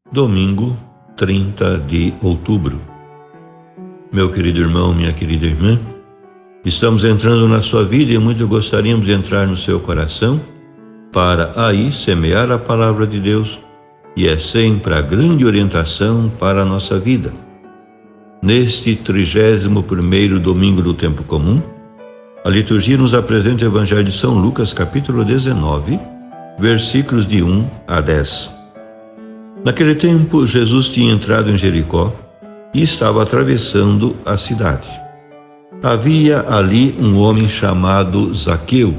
Domingo, 30 de outubro. Meu querido irmão, minha querida irmã, estamos entrando na sua vida e muito gostaríamos de entrar no seu coração para aí semear a palavra de Deus, e é sempre a grande orientação para a nossa vida. Neste 31º domingo do tempo comum, a liturgia nos apresenta o Evangelho de São Lucas, capítulo 19, versículos de 1 a 10. Naquele tempo, Jesus tinha entrado em Jericó e estava atravessando a cidade. Havia ali um homem chamado Zaqueu,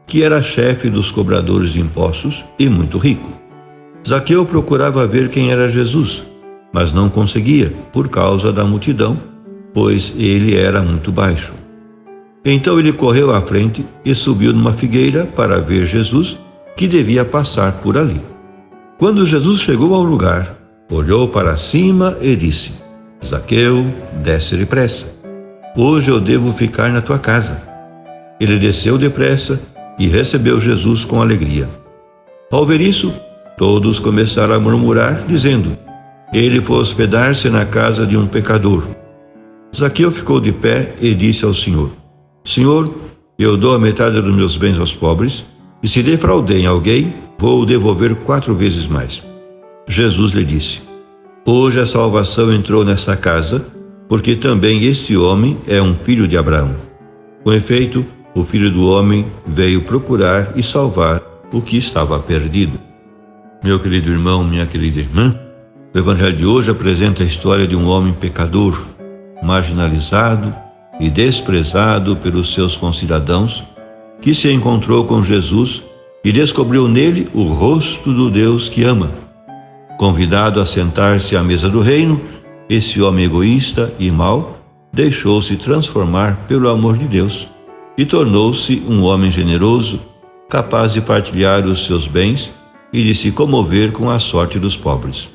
que era chefe dos cobradores de impostos e muito rico. Zaqueu procurava ver quem era Jesus, mas não conseguia por causa da multidão, pois ele era muito baixo. Então ele correu à frente e subiu numa figueira para ver Jesus, que devia passar por ali. Quando Jesus chegou ao lugar, olhou para cima e disse: Zaqueu, desce depressa. Hoje eu devo ficar na tua casa. Ele desceu depressa e recebeu Jesus com alegria. Ao ver isso, todos começaram a murmurar, dizendo: ele foi hospedar-se na casa de um pecador. Zaqueu ficou de pé e disse ao Senhor: Senhor, eu dou a metade dos meus bens aos pobres, e se defraudei alguém, vou devolver 4 vezes mais. Jesus lhe disse: hoje a salvação entrou nesta casa, porque também este homem é um filho de Abraão. Com efeito, o Filho do Homem veio procurar e salvar o que estava perdido. Meu querido irmão, minha querida irmã, o Evangelho de hoje apresenta a história de um homem pecador, marginalizado e desprezado pelos seus concidadãos, que se encontrou com Jesus e descobriu nele o rosto do Deus que ama. Convidado a sentar-se à mesa do reino, esse homem egoísta e mau deixou-se transformar pelo amor de Deus e tornou-se um homem generoso, capaz de partilhar os seus bens e de se comover com a sorte dos pobres.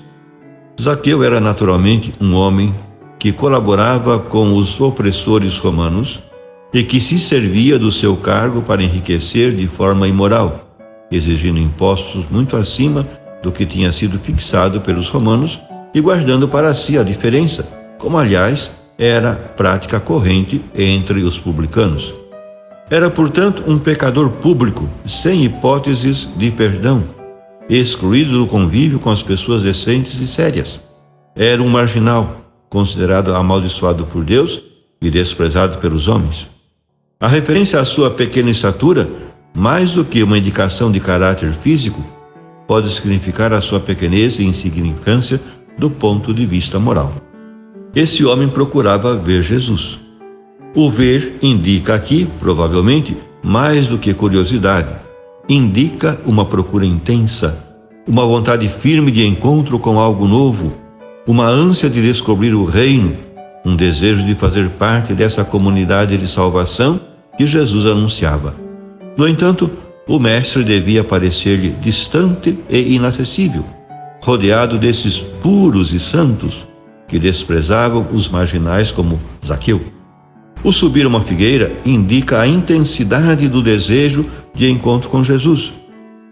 Zaqueu era naturalmente um homem que colaborava com os opressores romanos e que se servia do seu cargo para enriquecer de forma imoral, exigindo impostos muito acima do que tinha sido fixado pelos romanos e guardando para si a diferença, como aliás era prática corrente entre os publicanos. Era, portanto, um pecador público, sem hipóteses de perdão, excluído do convívio com as pessoas decentes e sérias. Era um marginal, considerado amaldiçoado por Deus e desprezado pelos homens. A referência à sua pequena estatura, mais do que uma indicação de caráter físico, pode significar a sua pequenez e insignificância do ponto de vista moral. Esse homem procurava ver Jesus. O ver indica aqui, provavelmente, mais do que curiosidade. Indica uma procura intensa, uma vontade firme de encontro com algo novo, uma ânsia de descobrir o reino, um desejo de fazer parte dessa comunidade de salvação que Jesus anunciava. No entanto, o mestre devia parecer-lhe distante e inacessível, rodeado desses puros e santos que desprezavam os marginais como Zaqueu. O subir uma figueira indica a intensidade do desejo de encontro com Jesus,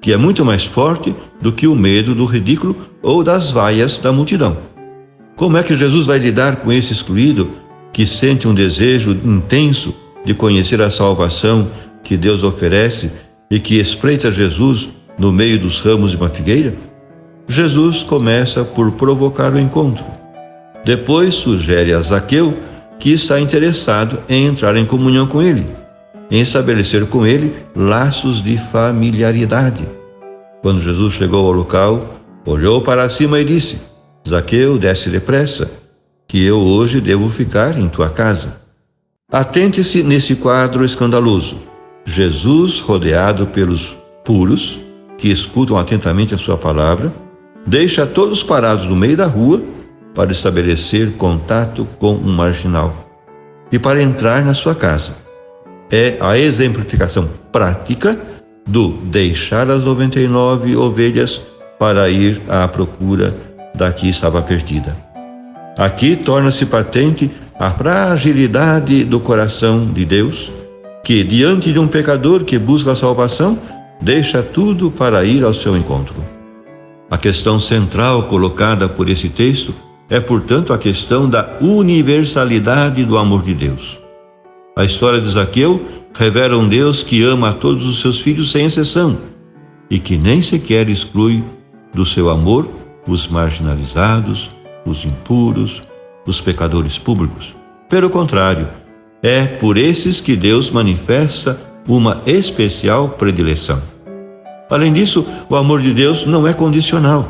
que é muito mais forte do que o medo do ridículo ou das vaias da multidão. Como é que Jesus vai lidar com esse excluído que sente um desejo intenso de conhecer a salvação que Deus oferece e que espreita Jesus no meio dos ramos de uma figueira? Jesus começa por provocar o encontro. Depois sugere a Zaqueu que está interessado em entrar em comunhão com ele, em estabelecer com ele laços de familiaridade. Quando Jesus chegou ao local, olhou para cima e disse: Zaqueu, desce depressa, que eu hoje devo ficar em tua casa. Atente-se nesse quadro escandaloso. Jesus, rodeado pelos puros, que escutam atentamente a sua palavra, deixa todos parados no meio da rua para estabelecer contato com um marginal e para entrar na sua casa. É a exemplificação prática do deixar as 99 ovelhas para ir à procura da que estava perdida. Aqui torna-se patente a fragilidade do coração de Deus, que, diante de um pecador que busca a salvação, deixa tudo para ir ao seu encontro. A questão central colocada por esse texto é, portanto, a questão da universalidade do amor de Deus. A história de Zaqueu revela um Deus que ama a todos os seus filhos sem exceção e que nem sequer exclui do seu amor os marginalizados, os impuros, os pecadores públicos. Pelo contrário, é por esses que Deus manifesta uma especial predileção. Além disso, o amor de Deus não é condicional.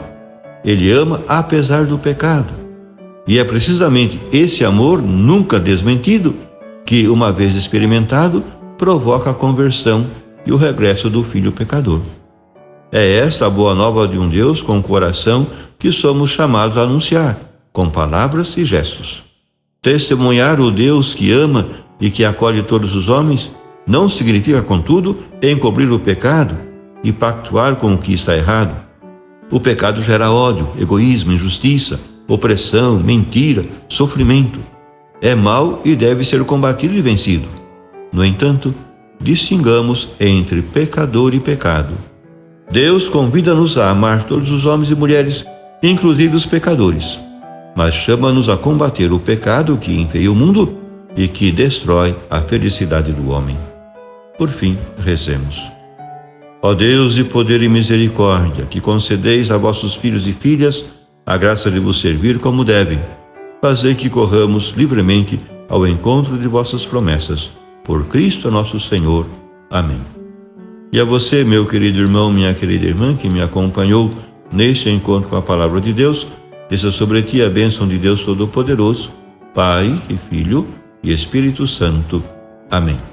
Ele ama apesar do pecado. E é precisamente esse amor nunca desmentido que, uma vez experimentado, provoca a conversão e o regresso do filho pecador. É esta a boa nova de um Deus com coração que somos chamados a anunciar, com palavras e gestos. Testemunhar o Deus que ama e que acolhe todos os homens não significa, contudo, encobrir o pecado e pactuar com o que está errado. O pecado gera ódio, egoísmo, injustiça, opressão, mentira, sofrimento. É mau e deve ser combatido e vencido. No entanto, distingamos entre pecador e pecado. Deus convida-nos a amar todos os homens e mulheres, inclusive os pecadores, mas chama-nos a combater o pecado que enfeia o mundo e que destrói a felicidade do homem. Por fim, rezemos. Ó Deus de poder e misericórdia, que concedeis a vossos filhos e filhas a graça de vos servir como devem, fazei que corramos livremente ao encontro de vossas promessas. Por Cristo nosso Senhor. Amém. E a você, meu querido irmão, minha querida irmã, que me acompanhou neste encontro com a Palavra de Deus, desça sobre ti a bênção de Deus Todo-Poderoso, Pai e Filho e Espírito Santo. Amém.